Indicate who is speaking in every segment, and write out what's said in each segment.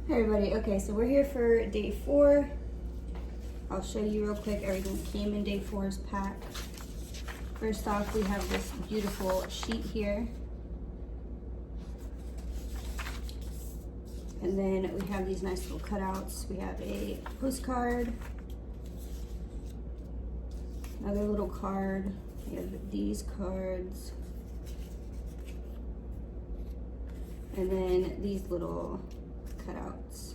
Speaker 1: Hey everybody, okay, so we're here for day 4. I'll show you real quick everything that came in day 4's pack. First off, we have this beautiful sheet here. And then we have these nice little cutouts. We have a postcard, another little card. We have these cards. And then these little cutouts.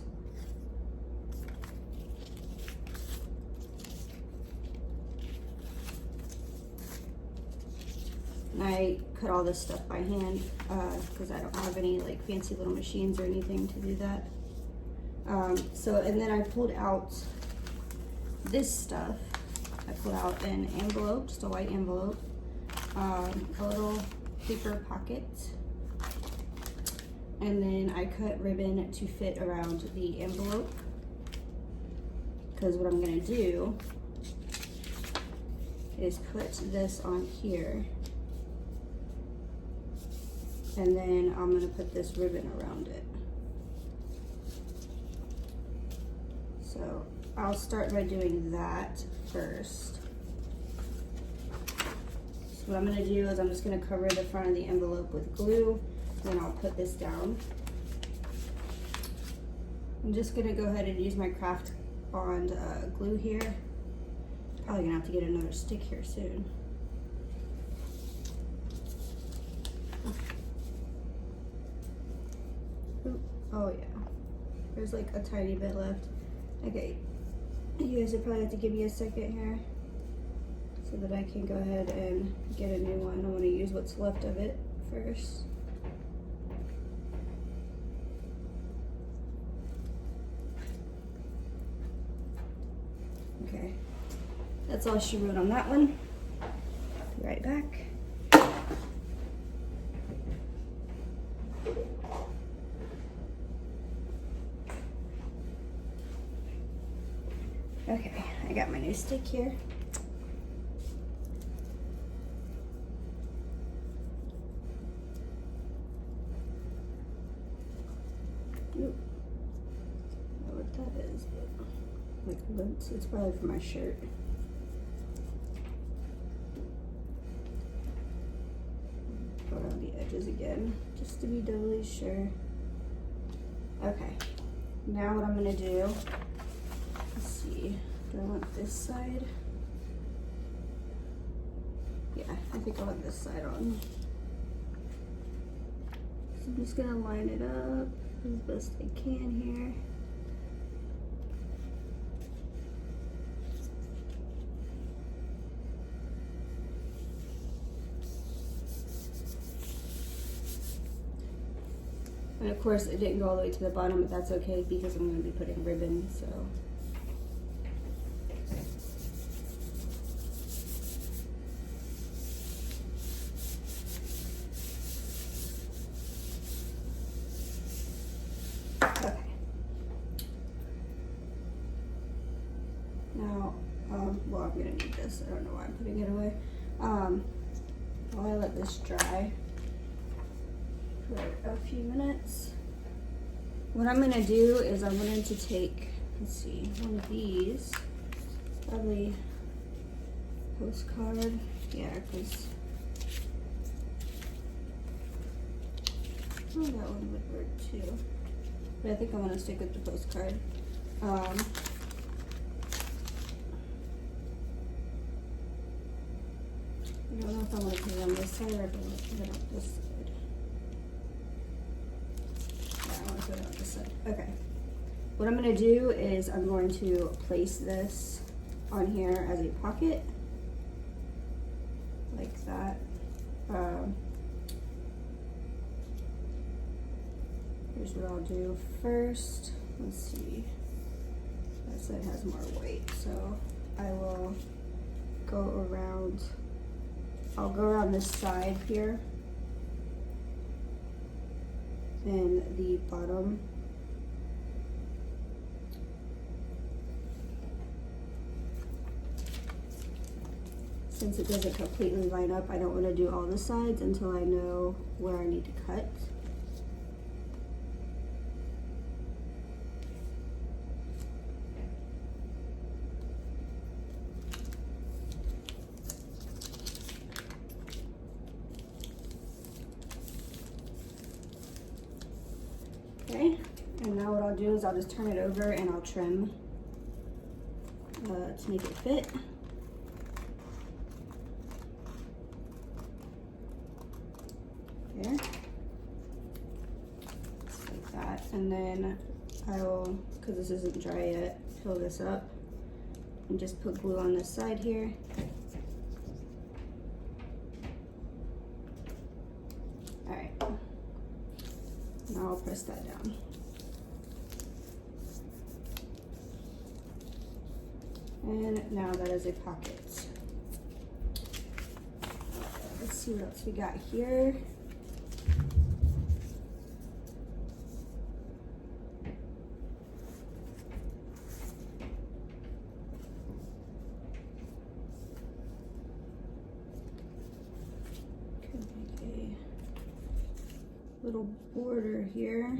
Speaker 1: And I cut all this stuff by hand because I don't have any like fancy little machines or anything to do that. And then I pulled out this stuff. I pulled out an envelope, just a white envelope, a little paper pocket, and then I cut ribbon to fit around the envelope, because what I'm gonna do is put this on here, and then I'm gonna put this ribbon around it. So I'll start by doing that first. So what I'm gonna do is I'm just gonna cover the front of the envelope with glue. Then I'll put this down. I'm just gonna go ahead and use my craft bond glue here. Probably gonna have to get another stick here soon. Ooh, oh yeah, there's like a tiny bit left. Okay, you guys would probably have to give me a second here so that I can go ahead and get a new one. I wanna use what's left of it first. Okay, that's all she wrote on that one. Be right back. Okay, I got my new stick here. Oop. I don't know what that is, but like loops. It's probably for my shirt. Go around the edges again, just to be doubly sure. Okay, now what I'm gonna do, let's see, do I want this side? Yeah, I think I want this side on. So I'm just gonna line it up as best I can here. And of course, it didn't go all the way to the bottom, but that's okay because I'm going to be putting ribbon, so. Okay. Now, well, I'm going to need this. I don't know why I'm putting it away. While I let this dry for a few minutes. What I'm gonna do is I'm going to take, let's see, one of these, probably postcard, yeah, because that one would work too. But I think I want to stick with the postcard. I don't know if I want to put it on this side or if I want to put it on this side. Put it on this side. Okay. What I'm going to do is I'm going to place this on here as a pocket, like that. Here's what I'll do first. Let's see. That side has more weight, so I will go around. I'll go around this side here. And the bottom. Since it doesn't completely line up, I don't want to do all the sides until I know where I need to cut. Okay, and now what I'll do is I'll just turn it over and I'll trim to make it fit. There. Just like that. And then I'll, because this isn't dry yet, fill this up and just put glue on this side here. Alright. Now I'll press that down. And now that is a pocket. Let's see what else we got here. Could make a little border here.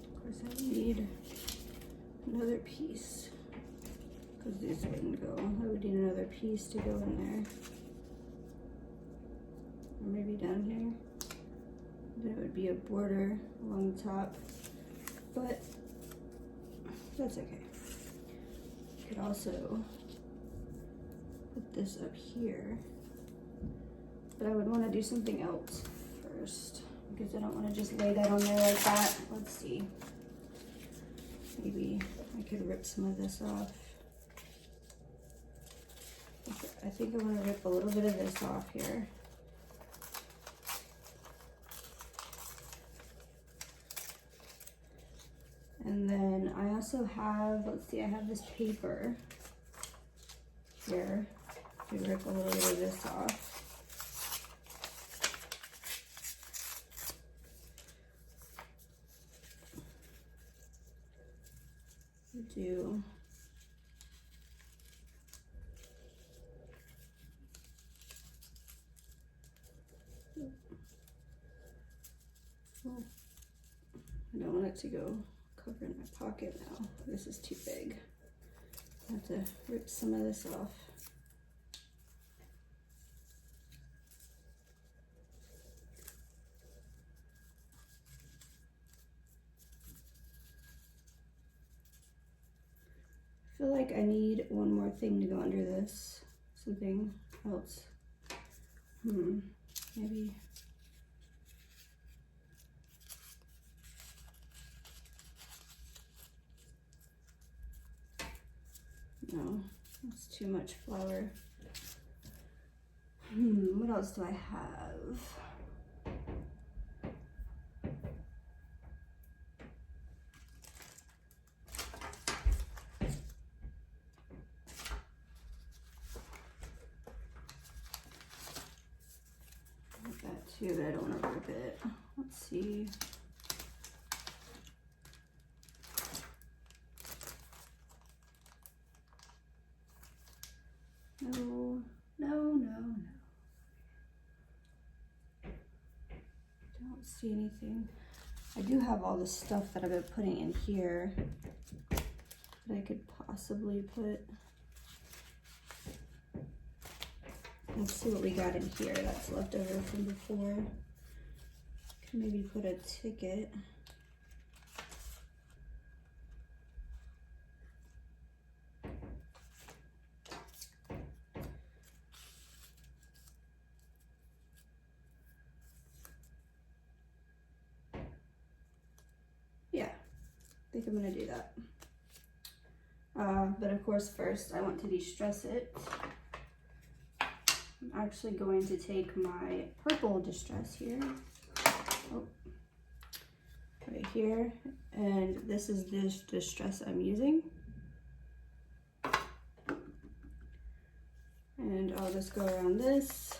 Speaker 1: Of course I need another piece because these wouldn't go. I would need another piece to go in there, or maybe down here. Then it would be a border along the top, but that's okay. You could also put this up here, but I would want to do something else first because I don't want to just lay that on there like that. Let's see. Maybe I could rip some of this off. I think I want to rip a little bit of this off here. And then I also have, let's see, I have this paper here. I could rip a little bit of this off. Do I don't want it to go cover in my pocket now. This is too big. I have to rip some of this off. I feel like I need one more thing to go under this. Something else. Maybe. No, that's too much flour. What else do I have? Too, but I don't want to rip it. Let's see. No. Don't see anything. I do have all the stuff that I've been putting in here that I could possibly put. Let's see what we got in here that's left over from before. Can maybe put a ticket. Yeah, I think I'm gonna do that. But of course, first I want to de-stress it. I'm actually going to take my purple distress here, right here, and this is this distress I'm using. And I'll just go around this.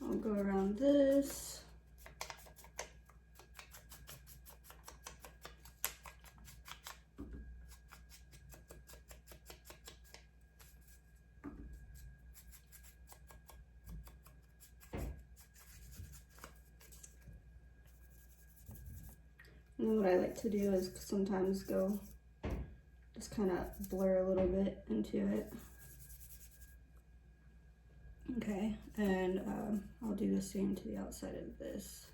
Speaker 1: I'll go around this. And then what I like to do is sometimes go, just kind of blur a little bit into it. Okay, and I'll do the same to the outside of this.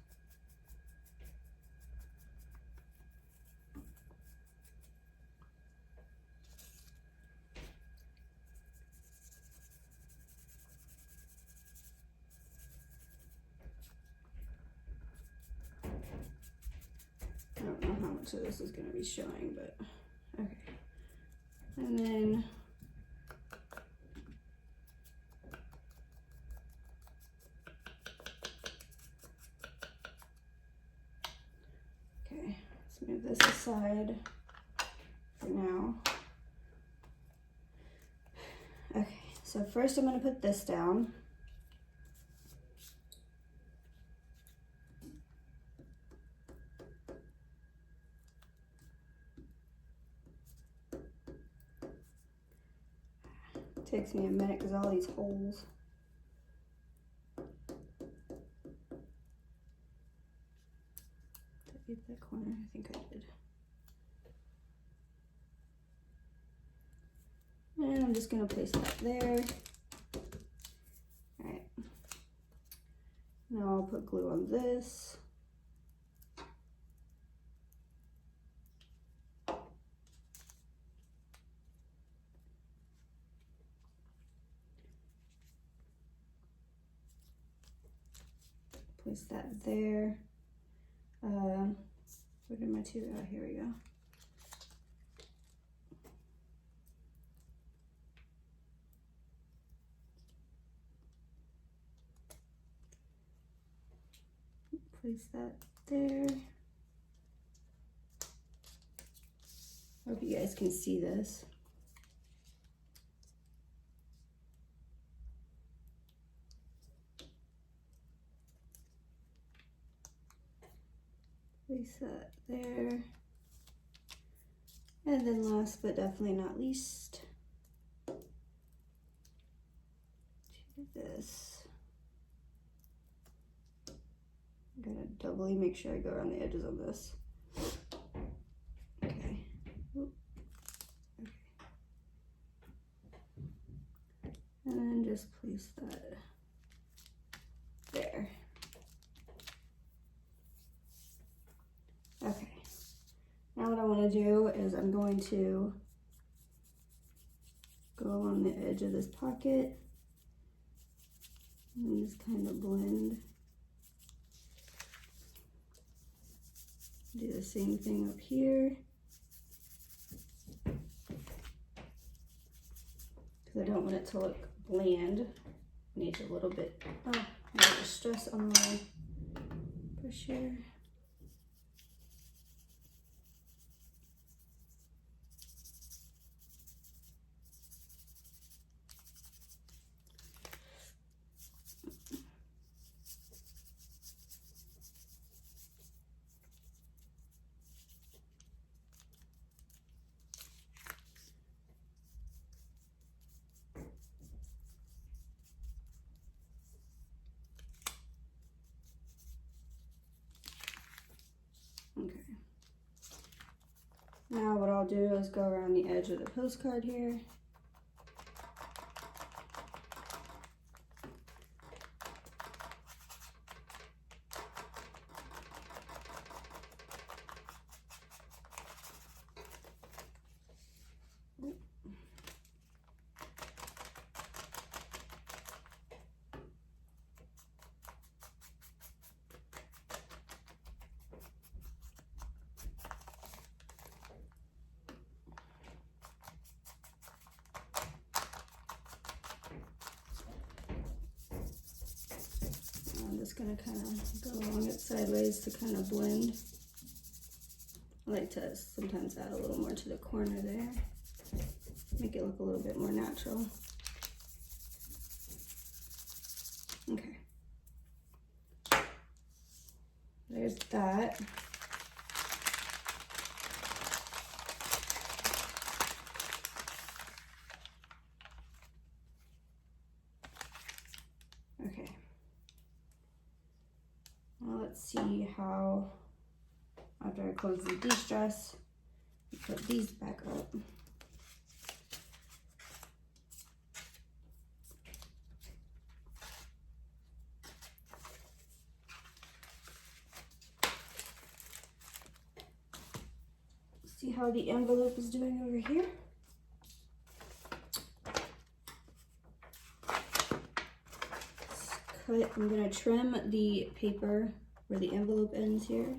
Speaker 1: I don't know how much of this is going to be showing, but okay. And then okay, let's move this aside for now. Okay, so first I'm going to put this down. Takes me a minute because all these holes. Did I get that corner? I think I did. And I'm just going to place that there. Alright. Now I'll put glue on this. Place that there. Where did my two? Oh, here we go. Place that there. Hope you guys can see this. Place that there. And then last but definitely not least, do this. I'm gonna doubly make sure I go around the edges of this. Okay. Oop. Okay. And then just place that there. Okay. Now what I want to do is I'm going to go along the edge of this pocket and just kind of blend. Do the same thing up here. Because I don't want it to look bland. I need a little bit, oh, I need to stress on my pressure. Okay. Now what I'll do is go around the edge of the postcard here. I'm just going to kind of go along it sideways to kind of blend. I like to sometimes add a little more to the corner there. Make it look a little bit more natural. Okay. There's that. Okay. Now let's see how I after I close the de-stress, put these back up. See how the envelope is doing over here? I'm gonna trim the paper where the envelope ends here.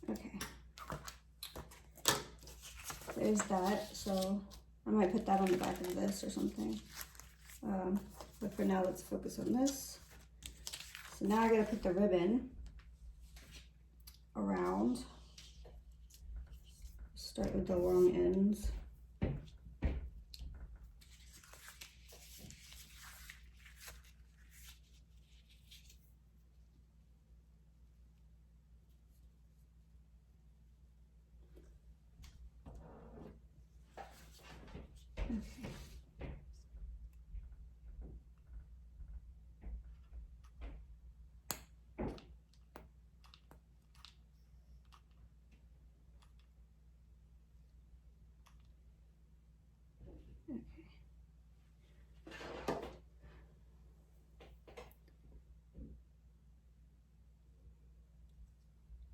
Speaker 1: Okay. There's that, so I might put that on the back of this or something. But for now, let's focus on this. So now I gotta put the ribbon around. Start with the long ends.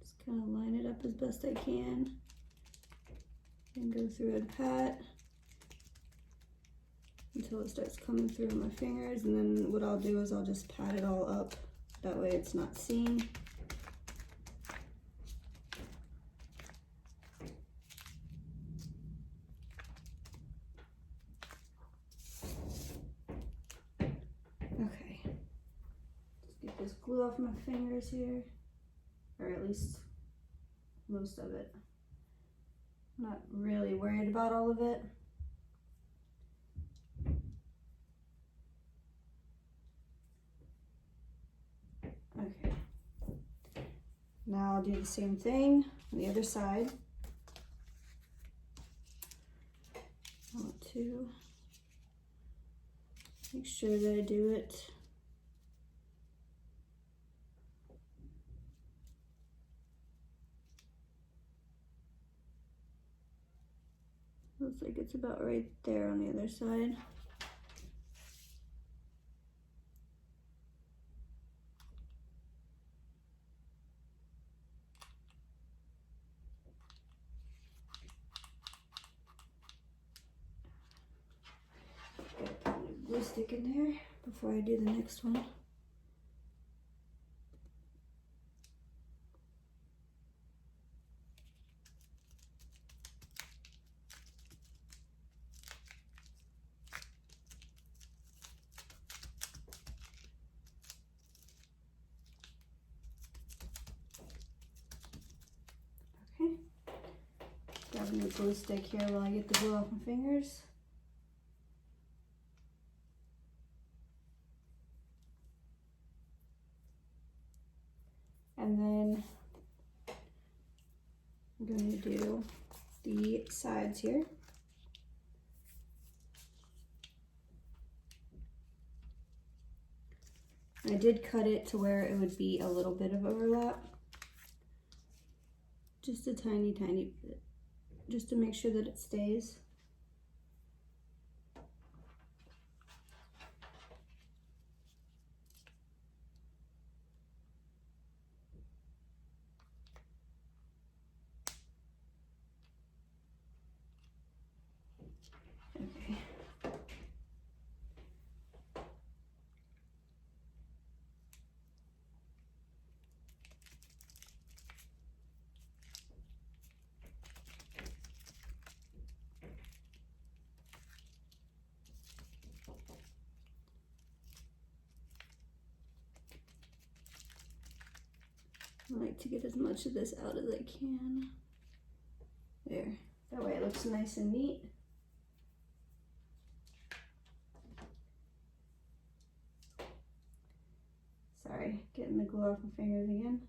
Speaker 1: Just kind of line it up as best I can and go through and pat until it starts coming through my fingers, and then what I'll do is I'll just pat it all up. That way it's not seen. Okay, just get this glue off my fingers here, or at least most of it. I'm not really worried about all of it. Okay, now I'll do the same thing on the other side. I want to make sure that I do it looks like it's about right there on the other side. Glue stick in there before I do the next one. Okay, grabbing the glue stick here while I get the glue off my fingers. And then I'm going to do the sides here. I did cut it to where it would be a little bit of overlap. Just a tiny, tiny bit. Just to make sure that it stays. Okay. I like to get as much of this out as I can. There. That way it looks nice and neat. Sorry, getting the glue off my fingers again.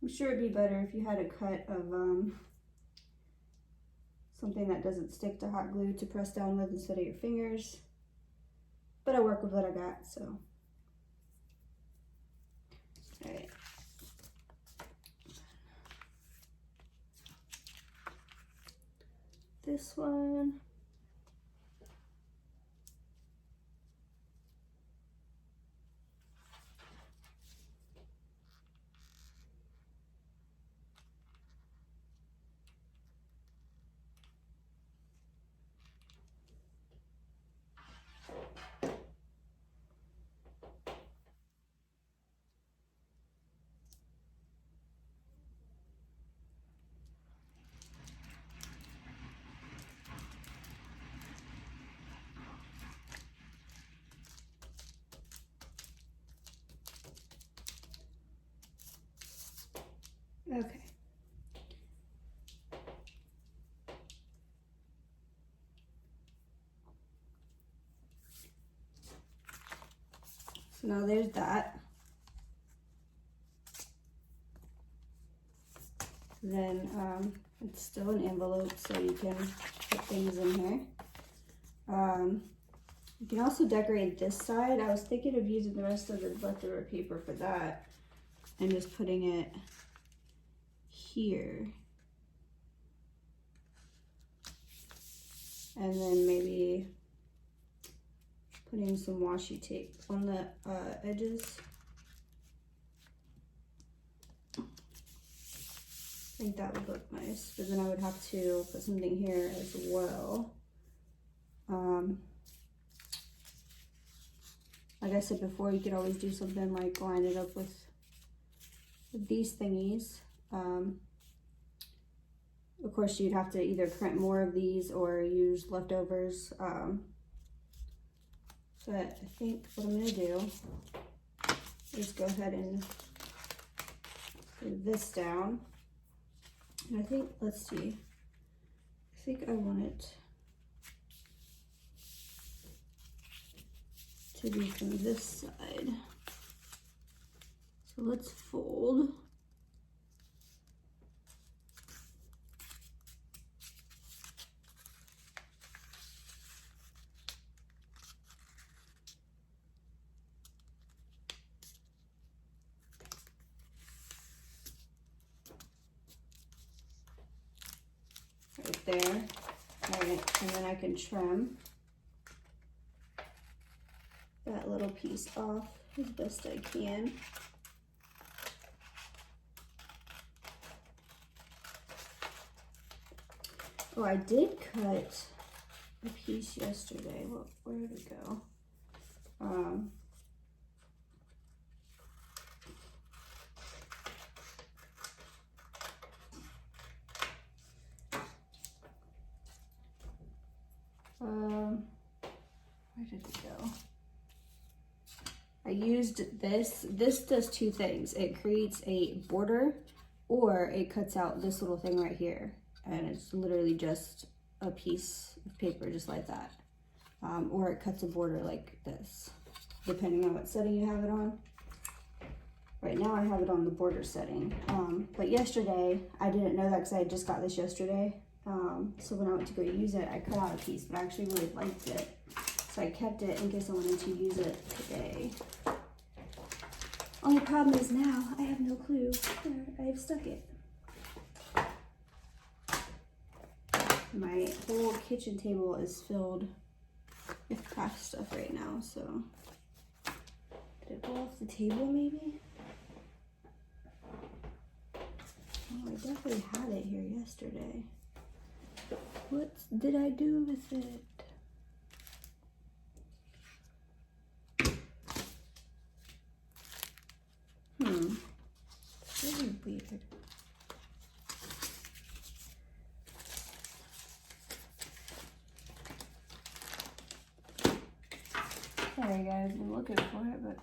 Speaker 1: I'm sure it'd be better if you had a cut of something that doesn't stick to hot glue to press down with instead of your fingers. But I work with what I got, so. All right. This one. Okay. So now there's that. Then it's still an envelope, so you can put things in here. You can also decorate this side. I was thinking of using the rest of the leftover paper for that and just putting it here. And then maybe putting some washi tape on the edges. I think that would look nice, but then I would have to put something here as well. Like I said before, you could always do something like line it up with these thingies. Of course, you'd have to either print more of these or use leftovers. But I think what I'm gonna do is go ahead and put this down. And I think, let's see, I think I want it to be from this side. So let's fold. Right there. All right, and then I can trim that little piece off as best I can. Oh, I did cut a piece yesterday. Where did it go? Where did it go? I used this. This does two things. It creates a border, or it cuts out this little thing right here. And it's literally just a piece of paper just like that. Or it cuts a border like this, depending on what setting you have it on. Right now I have it on the border setting. But yesterday, I didn't know that because I just got this yesterday. So when I went to go use it, I cut out a piece, but I actually really liked it. So I kept it in case I wanted to use it today. Only problem is now I have no clue where I've stuck it. My whole kitchen table is filled with craft stuff right now, so. Did it go off the table maybe? Oh, I definitely had it here yesterday. What did I do with it? It's really weird. Sorry guys, I'm looking for it, but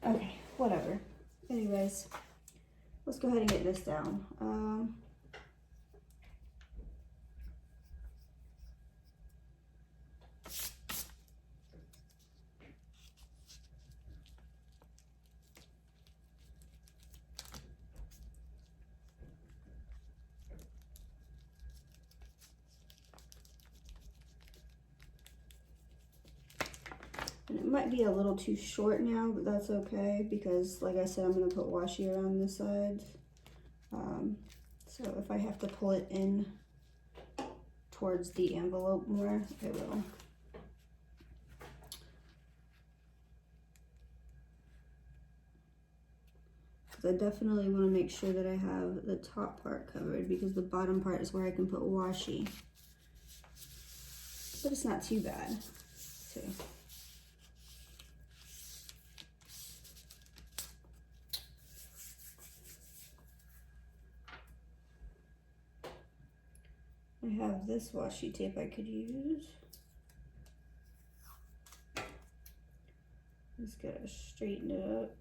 Speaker 1: okay, whatever. Anyways, let's go ahead and get this down. might be a little too short now, but that's okay because, like I said, I'm going to put washi around the sides. So if I have to pull it in towards the envelope more, I will. I definitely want to make sure that I have the top part covered because the bottom part is where I can put washi. But it's not too bad. See. I have this washi tape I could use. Just gotta straighten it up.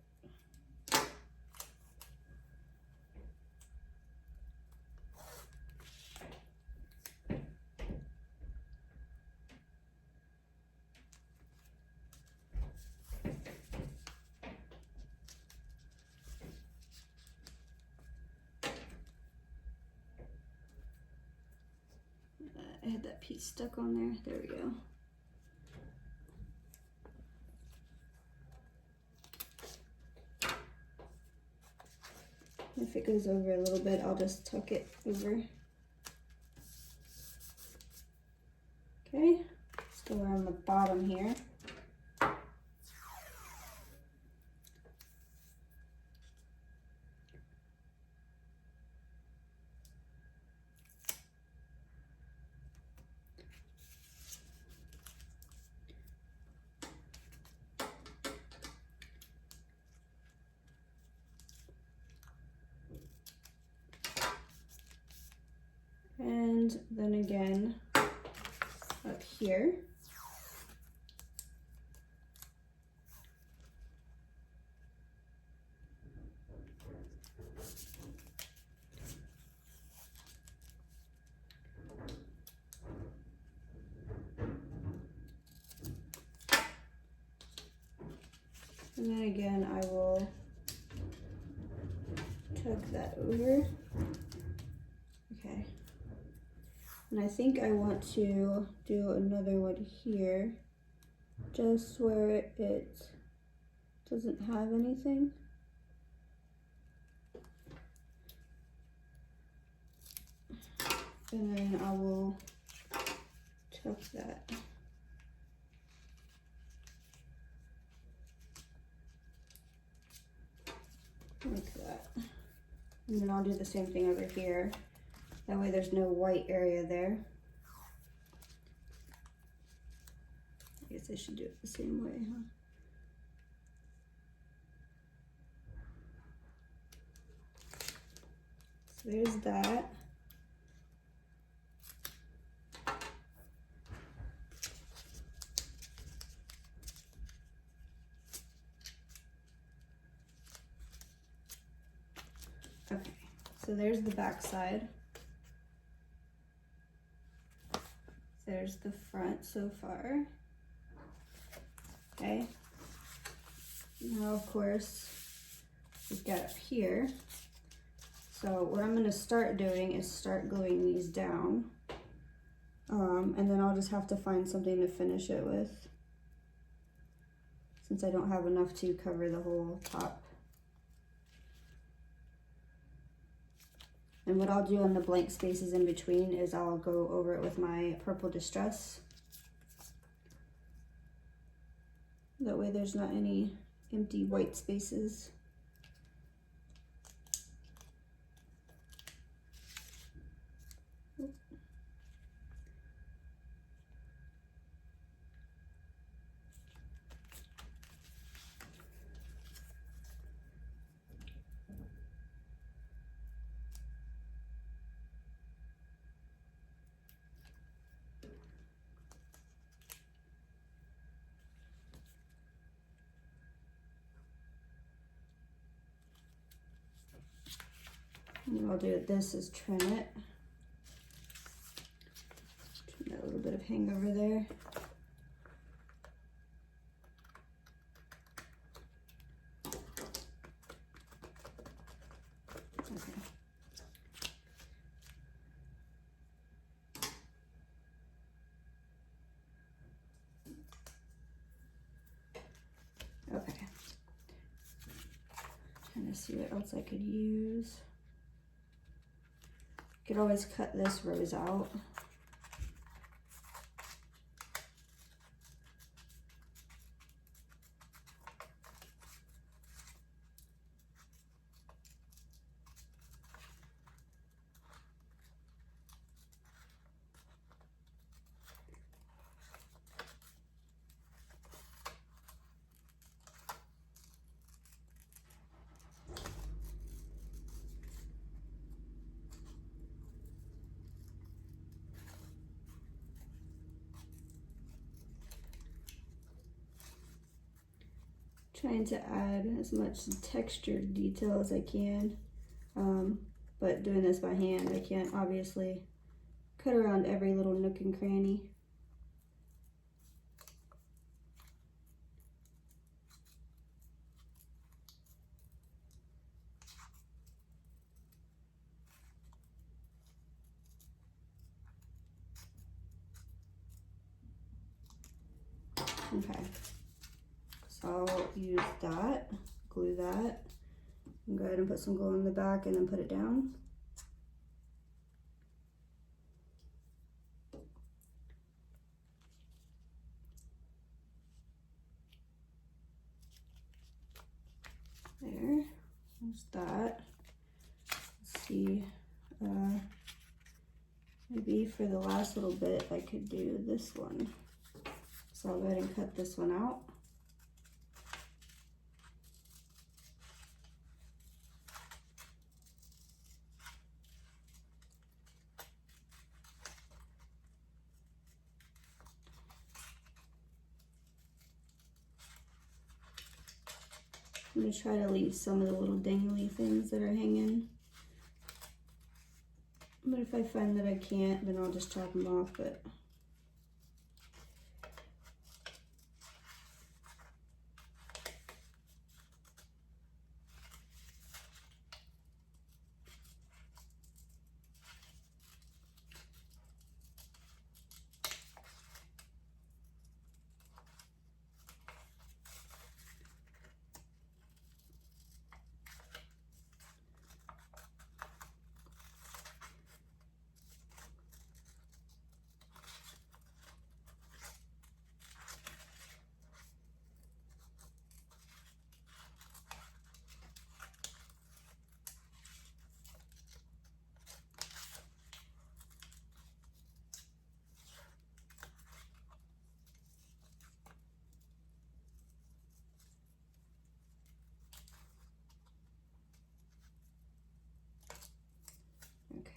Speaker 1: I had that piece stuck on there. There we go. If it goes over a little bit, I'll just tuck it over. Okay, let's go around the bottom here. And then again up here. And then again, I will tuck that over. Okay. And I think I want to do another one here, just where it doesn't have anything. And then I will tuck that. Like that. And then I'll do the same thing over here. That way there's no white area there. I guess I should do it the same way, huh? So there's that. Okay, so there's the back side. There's the front so far. Okay. Now, of course, we've got up here. So what I'm going to start doing is start gluing these down. And then I'll just have to find something to finish it with, since I don't have enough to cover the whole top. And what I'll do on the blank spaces in between is I'll go over it with my purple distress. That way there's not any empty white spaces. And what I'll do with this is trim it. Trim that little bit of hangover there. Okay. see what else I could use. Could always cut this rose out. Trying to add as much textured detail as I can, but doing this by hand, I can't obviously cut around every little nook and cranny. Okay, so I'll use that, glue that, and go ahead and put some glue in the back and then put it down. There, there's that. Let's see, maybe for the last little bit I could do this one. So I'll go ahead and cut this one out. I'm going to try to leave some of the little dangly things that are hanging. But if I find that I can't, then I'll just chop them off. But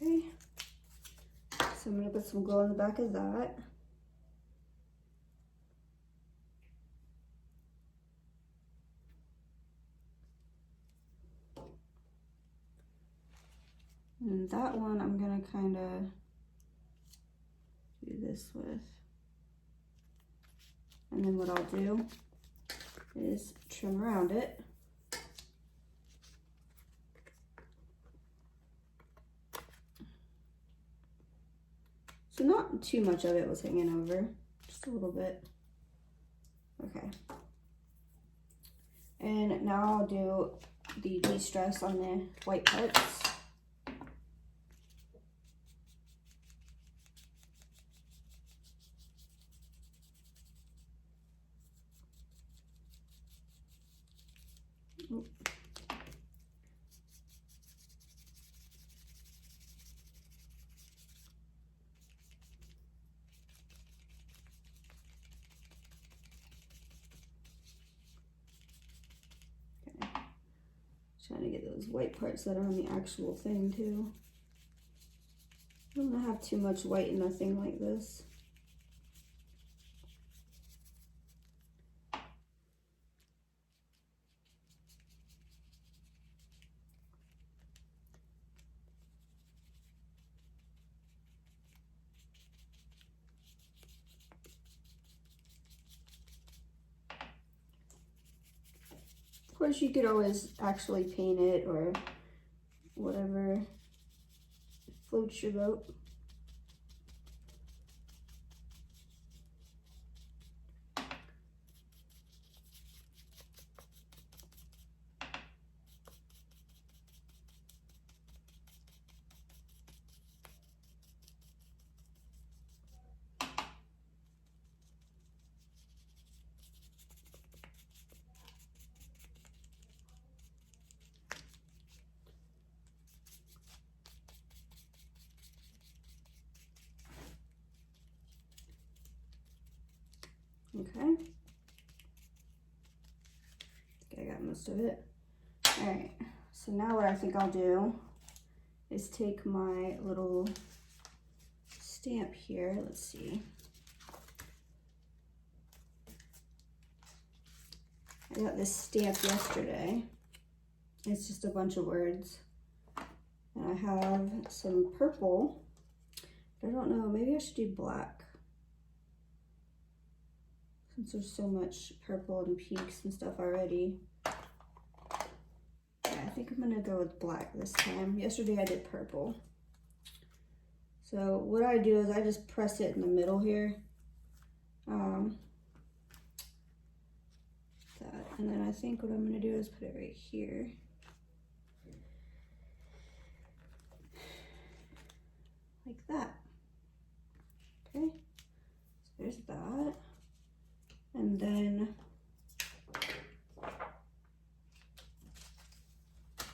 Speaker 1: okay, so I'm going to put some glue on the back of that. And that one I'm going to kind of do this with. And then what I'll do is trim around it. So not too much of it was hanging over, just a little bit. Okay. And now I'll do the de-stress on the white parts. Oop. Trying to get those white parts that are on the actual thing too. I don't want to have too much white in a thing like this. Of course, you could always actually paint it or whatever floats your boat. Okay. I got most of it. All right, so now what I think I'll do is take my little stamp here. Let's see. I got this stamp yesterday. It's just a bunch of words. And I have some purple. I don't know, maybe I should do black. Since there's so much purple and pinks and stuff already. Yeah, I think I'm gonna go with black this time. Yesterday I did purple. So what I do is I just press it in the middle here. And then I think what I'm gonna do is put it right here. Like that. Okay, so there's that. And then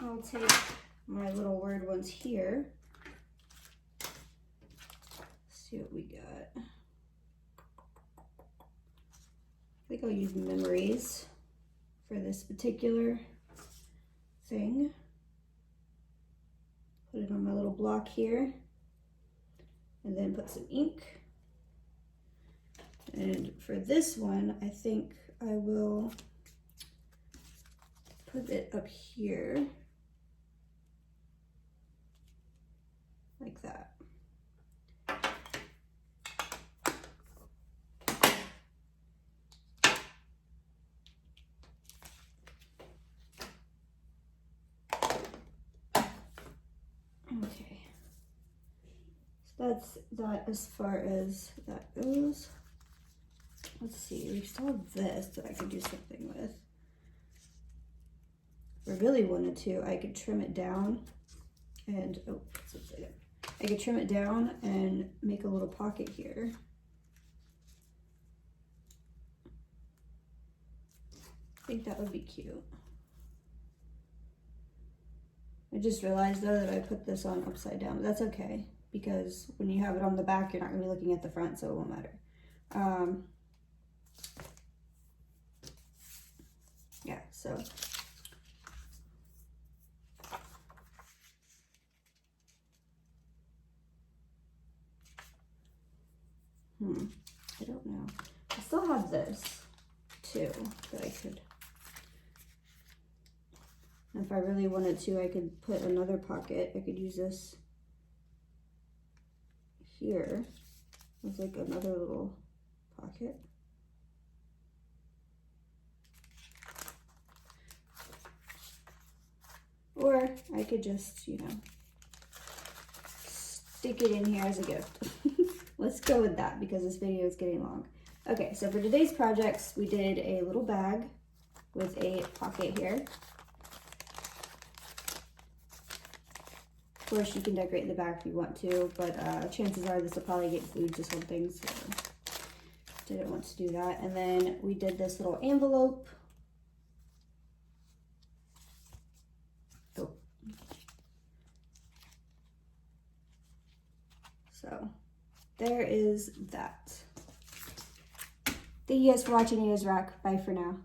Speaker 1: I'll take my little word ones here. See what we got. I think I'll use memories for this particular thing. Put it on my little block here. And then put some ink. And for this one, I think I will put it up here. Like that. Okay. So that's that as far as that goes. Let's see, we still have this that I could do something with. If I really wanted to, I could trim it down and, oh, it's upside down. I could trim it down and make a little pocket here. I think that would be cute. I just realized though that I put this on upside down, but that's okay because when you have it on the back, you're not gonna be looking at the front, so it won't matter. Yeah, so. I don't know. I still have this too that I could. If I really wanted to, I could put another pocket. I could use this here as like another little pocket. Or I could just, you know, stick it in here as a gift. Let's go with that because this video is getting long. Okay, so for today's projects, we did a little bag with a pocket here. Of course, you can decorate the back if you want to, but chances are this will probably get glued to something, so didn't want to do that. And then we did this little envelope. Oh. So there is that. Thank you guys for watching. It is Rock. Bye for now.